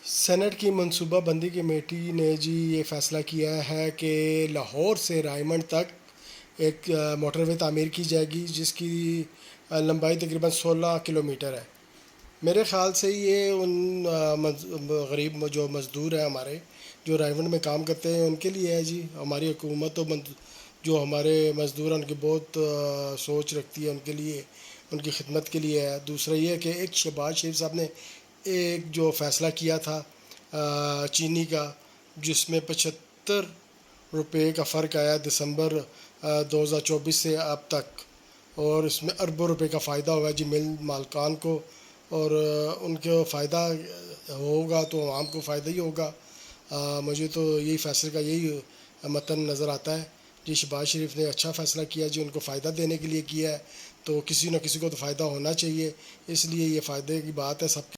Saint کی منصوبہ بندی کمیٹی نے جی یہ فیصلہ کیا ہے کہ لاہور سے رائمنڈ تک ایک موٹر وے تعمیر کی جائے گی، جس کی لمبائی تقریباً 16 کلومیٹر ہے۔ میرے خیال سے یہ ان غریب جو مزدور ہیں ہمارے، جو رائمنڈ میں کام کرتے ہیں، ان کے لیے ہے جی۔ ہماری حکومت جو ہمارے مزدور ہیں ان کی بہت سوچ رکھتی ہے ان کے لیے، ان کی خدمت کے لیے ہے۔ دوسرا یہ ہے کہ ایک شہباز شریف صاحب نے ایک جو فیصلہ کیا تھا چینی کا، جس میں 75 روپے کا فرق آیا دسمبر 2024 سے اب تک، اور اس میں اربوں روپے کا فائدہ ہوا جی مل مالکان کو، اور ان کو فائدہ ہوگا تو عوام کو فائدہ ہی ہوگا۔ مجھے تو یہی فیصلے کا یہی متن نظر آتا ہے جی۔ شہباز شریف نے اچھا فیصلہ کیا جی، ان کو فائدہ دینے کے لیے کیا ہے، تو کسی نہ کسی کو تو فائدہ ہونا چاہیے، اس لیے یہ فائدے کی بات ہے سب